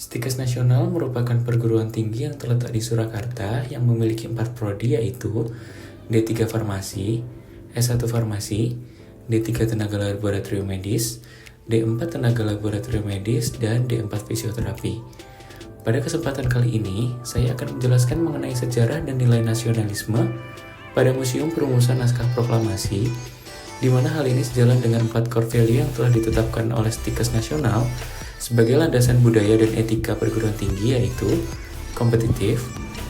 Stikes Nasional merupakan perguruan tinggi yang terletak di Surakarta yang memiliki 4 prodi yaitu D3 Farmasi, S1 Farmasi, D3 Tenaga Laboratorium Medis, D4 Tenaga Laboratorium Medis, dan D4 Fisioterapi. Pada kesempatan kali ini, saya akan menjelaskan mengenai sejarah dan nilai nasionalisme pada Museum Perumusan Naskah Proklamasi, di mana hal ini sejalan dengan 4 core value yang telah ditetapkan oleh Stikes Nasional sebagai landasan budaya dan etika perguruan tinggi, yaitu kompetitif,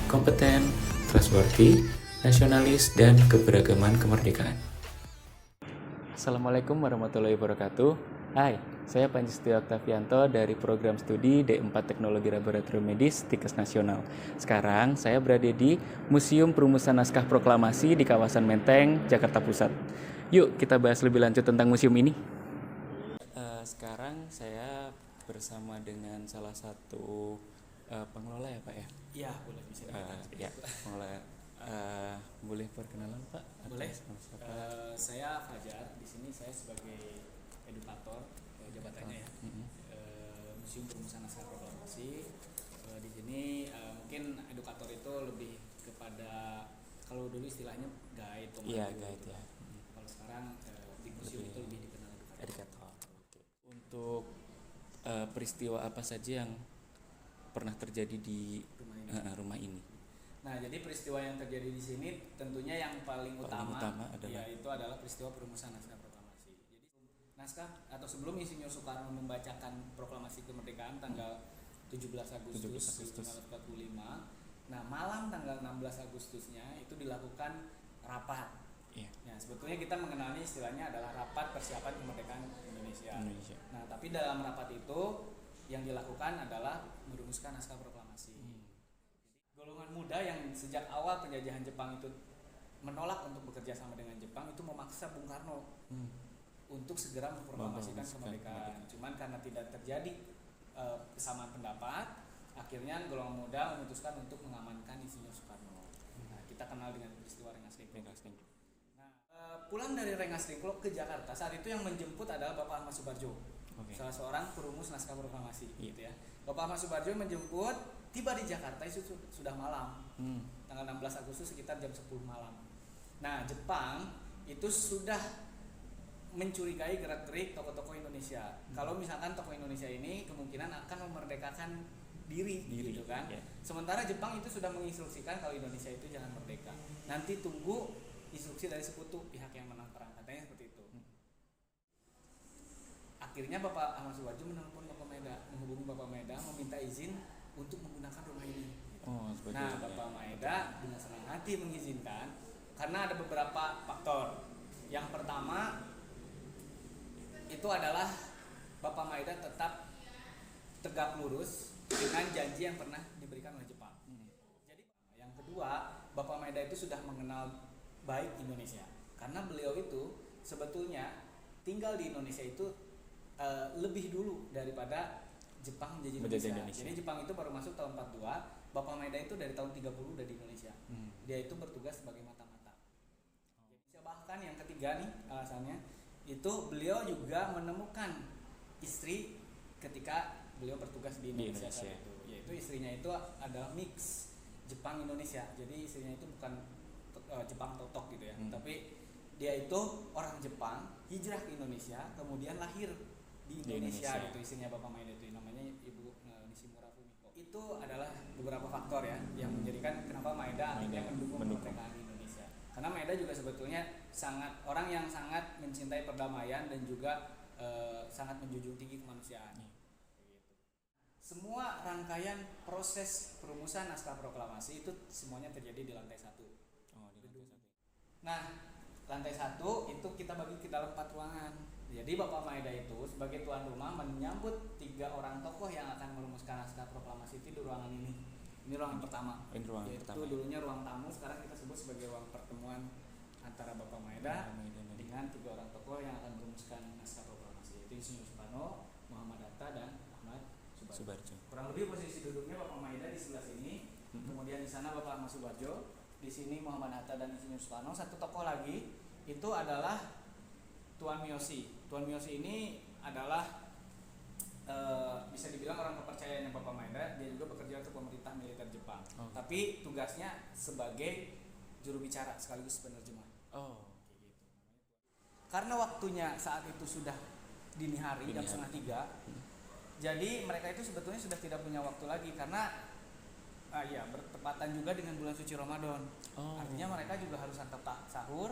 kompeten, trustworthy, nasionalis, dan keberagaman kemerdekaan. Assalamualaikum warahmatullahi wabarakatuh. Hai, saya Panji Setio Oktavianto dari program studi D4 Teknologi Laboratorium Medis Stikes Nasional. Sekarang saya berada di Museum Perumusan Naskah Proklamasi di kawasan Menteng, Jakarta Pusat. Yuk kita bahas lebih lanjut tentang museum ini. Sekarang saya bersama dengan salah satu pengelola ya Pak ya? Iya, boleh bisa dikatakan. Ya, pengelola. Boleh perkenalan Pak? Boleh. Saya Fajar. Di sini saya sebagai edukator jabatannya ya. Museum Perumusan Naskah Proklamasi. Di sini mungkin edukator itu lebih kepada, kalau dulu istilahnya guide, pemandu. Iya, guide ya. Kalau sekarang di museum itu lebih dikenal Edukator. Oke. Untuk peristiwa apa saja yang pernah terjadi di rumah ini? Nah, jadi peristiwa yang terjadi di sini tentunya yang paling utama adalah yaitu adalah peristiwa perumusan naskah proklamasi. Jadi naskah atau sebelum Insinyur Soekarno membacakan proklamasi kemerdekaan tanggal 17 Agustus 1945. Nah, malam tanggal 16 Agustusnya itu dilakukan rapat. Iya. Nah, sebetulnya kita mengenalnya istilahnya adalah rapat persiapan kemerdekaan Indonesia. Nah, tapi dalam rapat itu yang dilakukan adalah merumuskan naskah proklamasi. Golongan muda yang sejak awal penjajahan Jepang itu menolak untuk bekerja sama dengan Jepang itu memaksa Bung Karno untuk segera memproklamasikan kemerdekaan. Cuman karena tidak terjadi kesamaan pendapat, akhirnya golongan muda memutuskan untuk mengamankan Insinyur Soekarno. Nah, kita kenal dengan peristiwa Rengas Dengklok. Nah, pulang dari Rengas Dengklok ke Jakarta saat itu yang menjemput adalah Bapak Ahmad Subarjo, salah seorang perumus naskah proklamasi. Gitu ya. Bapak Ahmad Subarjo menjemput, tiba di Jakarta itu sudah malam, tanggal 16 Agustus sekitar jam 10 malam. Nah, Jepang itu sudah mencurigai gerak-gerik tokoh-tokoh Indonesia. Kalau misalkan tokoh Indonesia ini kemungkinan akan memerdekakan diri gitu kan. Yeah. Sementara Jepang itu sudah menginstruksikan kalau Indonesia itu jangan merdeka. Nanti tunggu instruksi dari sekutu pihak yang menang perang, katanya seperti itu. Akhirnya Bapak Ahmad Subarjo menelpon Bapak Maeda, menghubungi Bapak Maeda meminta izin untuk menggunakan rumah ini. Nah, Bapak Maeda dengan senang hati mengizinkan karena ada beberapa faktor. Yang pertama itu adalah Bapak Maeda tetap tegak lurus dengan janji yang pernah diberikan oleh Jepang. Jadi yang kedua, Bapak Maeda itu sudah mengenal baik Indonesia karena beliau itu sebetulnya tinggal di Indonesia itu lebih dulu daripada Jepang menjajah Indonesia. Jadi Jepang itu baru masuk tahun 42, Bapak Maeda itu dari tahun 30 udah di Indonesia. Dia itu bertugas sebagai mata-mata. Bahkan yang ketiga nih alasannya, itu beliau juga menemukan istri ketika beliau bertugas di Indonesia. Saat itu. Yaitu istrinya itu adalah mix Jepang Indonesia. Jadi istrinya itu bukan Jepang totok gitu ya. Tapi dia itu orang Jepang, hijrah ke Indonesia, kemudian lahir di Indonesia. Gitu istrinya Bapak Maeda itu, namanya Ibu Nishimura Fumiko. Itu adalah beberapa faktor ya yang menjadikan kenapa Maeda akhirnya mendukung kemerdekaan Indonesia. Karena Maeda juga sebetulnya orang yang sangat mencintai perdamaian dan juga sangat menjunjung tinggi kemanusiaan. Semua rangkaian proses perumusan naskah proklamasi itu semuanya terjadi di lantai 1. Nah, lantai 1 itu kita bagi ke dalam 4 ruangan. Jadi Bapak Maeda itu sebagai tuan rumah menyambut 3 orang tokoh yang akan merumuskan naskah proklamasi itu di ruangan ini. Ini ruangan pertama. Yaitu dulunya ruang tamu, sekarang kita sebut sebagai ruang pertemuan antara Bapak Maeda dengan 3 orang tokoh yang akan merumuskan naskah proklamasi, yaitu Insinyur Soekarno, Muhammad Hatta, dan Ahmad Subarjo. Kurang lebih posisi duduknya Bapak Maeda di sebelah sini, kemudian di sana Bapak Ahmad Subarjo, di sini Muhammad Hatta dan Insinyur Soekarno. Satu tokoh lagi itu adalah Tuan Miyoshi. Tuan Miyoshi ini adalah bisa dibilang orang kepercayaannya Bapak Bapak Maeda, dia juga bekerja untuk pemerintah militer Jepang. Oh. Tapi tugasnya sebagai juru bicara sekaligus penerjemah. Oh. Kayak gitu. Karena waktunya saat itu sudah dini hari, jam 2:30. Jadi mereka itu sebetulnya sudah tidak punya waktu lagi karena bertepatan juga dengan bulan suci Ramadan. Oh. Artinya mereka juga harus santap sahur.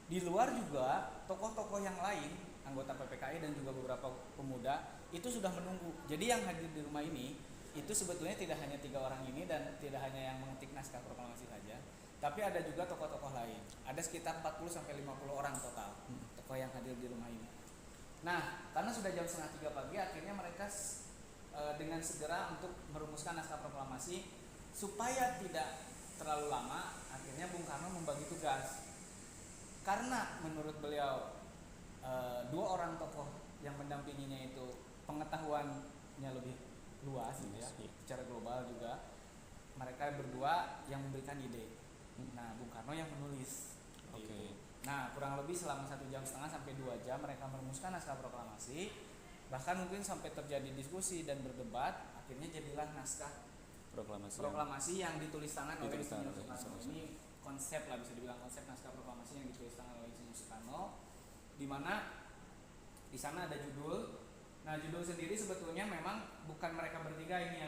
Di luar juga tokoh-tokoh yang lain, anggota PPKI dan juga beberapa pemuda itu sudah menunggu. Jadi yang hadir di rumah ini itu sebetulnya tidak hanya 3 orang ini dan tidak hanya yang mengetik naskah proklamasi saja, tapi ada juga tokoh-tokoh lain. Ada sekitar 40-50 orang total tokoh yang hadir di rumah ini. Nah, karena sudah jam 2:30 pagi, akhirnya mereka dengan segera untuk merumuskan naskah proklamasi supaya tidak terlalu lama. Akhirnya Bung Karno membagi tugas. Karena menurut beliau 2 orang tokoh yang mendampinginya itu pengetahuannya lebih luas gitu ya, secara global juga. Mereka berdua yang memberikan ide. Nah, Bung Karno yang menulis. Oke. Gitu. Nah, kurang lebih selama 1,5 jam sampai 2 jam mereka merumuskan naskah proklamasi. Bahkan mungkin sampai terjadi diskusi dan berdebat. Akhirnya jadilah naskah proklamasi yang ditulis tangan oleh Insinyur Soekarno. Ini konsep lah, bisa dibilang konsep naskah proklamasi yang ditulis tangan oleh Insinyur Soekarno, di mana di sana ada judul. Nah, judul sendiri sebetulnya memang bukan mereka bertiga ini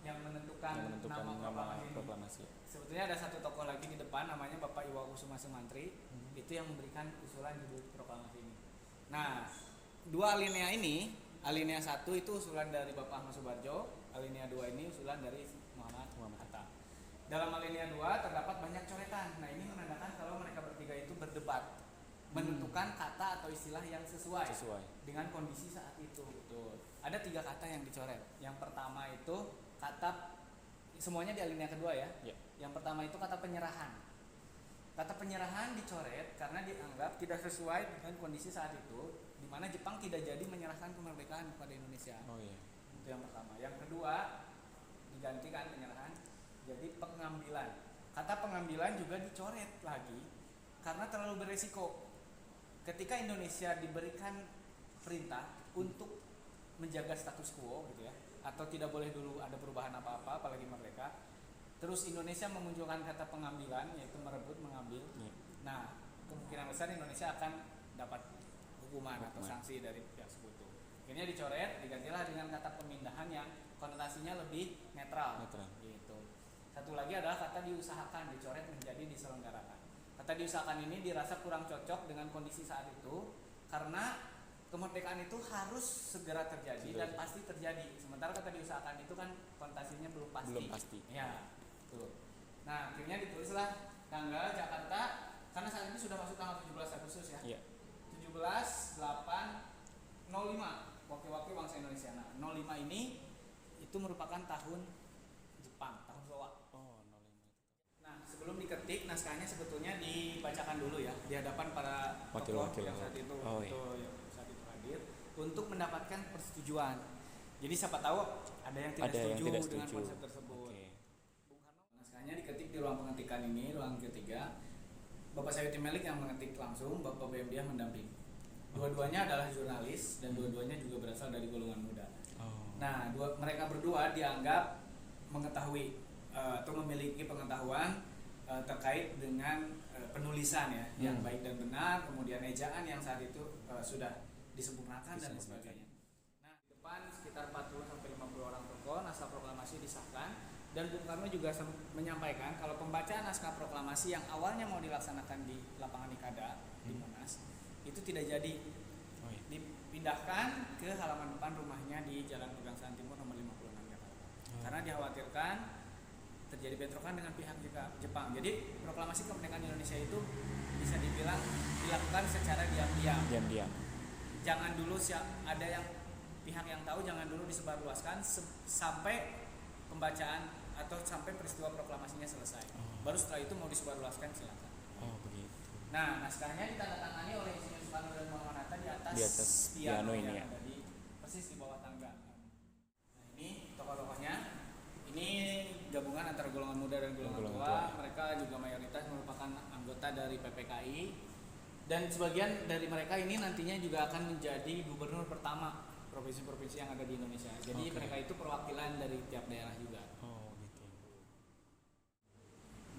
yang menentukan nama proklamasi. Sebetulnya ada satu tokoh lagi di depan, namanya Bapak Iwa Kusuma Sumantri. Itu yang memberikan usulan judul proklamasi ini. Nah, 2 alinea ini, alinea 1 itu usulan dari Bapak Ahmad Subarjo, alinea 2 ini usulan dari Muhammad Hatta. Dalam alinea 2 terdapat banyak coretan. Nah, ini menandakan kalau mereka bertiga itu berdebat menentukan kata atau istilah yang sesuai dengan kondisi saat itu. Betul. Ada 3 kata yang dicoret. Yang pertama itu kata, semuanya di alinea kedua ya. Yang pertama itu kata penyerahan. Kata penyerahan dicoret karena dianggap tidak sesuai dengan kondisi saat itu, di mana Jepang tidak jadi menyerahkan kemerdekaan kepada Indonesia. Oh iya. Itu yang pertama. Yang kedua digantikan penyerahan jadi pengambilan. Kata pengambilan juga dicoret lagi karena terlalu beresiko. Ketika Indonesia diberikan perintah untuk menjaga status quo gitu ya, atau tidak boleh dulu ada perubahan apa-apa apalagi merdeka, terus Indonesia memunculkan kata pengambilan, yaitu merebut, mengambil. Nah, kemungkinan besar Indonesia akan dapat hukuman atau sanksi dari pihak sekutu. Akhirnya dicoret, digantilah dengan kata pemindahan yang konotasinya lebih netral. Gitu. Satu lagi adalah kata diusahakan, dicoret menjadi diselenggarakan. Kata diusahakan ini dirasa kurang cocok dengan kondisi saat itu karena kemerdekaan itu harus segera terjadi dan pasti terjadi. Sementara kata diusahakan itu kan konotasinya belum pasti. Ya, betul. Nah, akhirnya ditulislah tanggal Jakarta karena saat ini sudah masuk tanggal 17 Agustus ya. 17/8/05 Wakil-wakil bangsa Indonesia. Nah, 05 ini itu merupakan tahun Jepang, tahun Showa. Oh, 05 itu. Nah, sebelum diketik naskahnya sebetulnya dibacakan dulu ya di hadapan para tokoh yang saat itu saat itu hadir untuk mendapatkan persetujuan. Jadi siapa tahu ada yang tidak setuju dengan konsep tersebut. Bung Karno, naskahnya diketik di ruang pengetikan ini, ruang ketiga. Bapak Sayuti Melik yang mengetik langsung, Bapak BM Diah mendamping. Dua-duanya adalah jurnalis dan dua-duanya juga berasal dari golongan muda. Nah, mereka berdua dianggap mengetahui atau memiliki pengetahuan terkait dengan penulisan ya, yang baik dan benar, kemudian ejaan yang saat itu sudah disempurnakan dan sebagainya. Nah, di depan sekitar 40-50 orang tokoh naskah proklamasi disahkan dan Bung Karno juga menyampaikan kalau pembacaan naskah proklamasi yang awalnya mau dilaksanakan di lapangan Ikada di Monas itu tidak jadi, dipindahkan ke halaman depan rumahnya di Jalan Pegangsaan Timur nomor 56 Jakarta. Karena dikhawatirkan terjadi bentrokan dengan pihak Jepang. Jadi proklamasi kemerdekaan Indonesia itu bisa dibilang dilakukan secara diam-diam. Jangan dulu ada yang pihak yang tahu, jangan dulu disebarluaskan sampai pembacaan atau sampai peristiwa proklamasinya selesai. Baru setelah itu mau disebarluaskan silakan. Oh, begitu. Nah, naskahnya ditandatangani oleh Insinyur Soekarno dan Muhammad Hatta di atas piano yang ada di persis di bawah tangga. Nah, ini tokoh-tokohnya. Ini gabungan antara golongan muda dan golongan tua. Mereka juga mayoritas merupakan anggota dari PPKI. Dan sebagian dari mereka ini nantinya juga akan menjadi gubernur pertama provinsi-provinsi yang ada di Indonesia. Jadi mereka itu perwakilan dari tiap daerah juga. Oh gitu.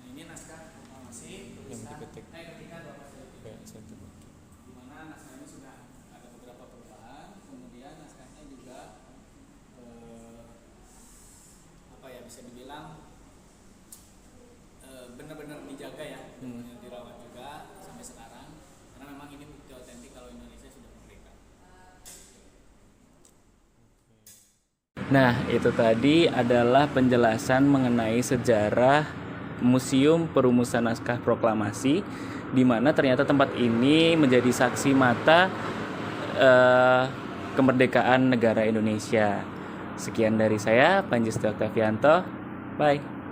Nah ini naskah proklamasi Yang tulisan diketik. ketika Bapak Setiabudi. Kayak satu. Di mana naskah ini sudah ada beberapa perubahan, kemudian naskahnya juga bisa dibilang benar-benar dijaga ya, benar-benar dirawat juga sampai sekarang, karena memang ini bukti otentik kalau Indonesia sudah merdeka. Nah, itu tadi adalah penjelasan mengenai sejarah Museum Perumusan Naskah Proklamasi, di mana ternyata tempat ini menjadi saksi mata kemerdekaan negara Indonesia. Sekian dari saya, Panji Setia Oktavianto. Bye.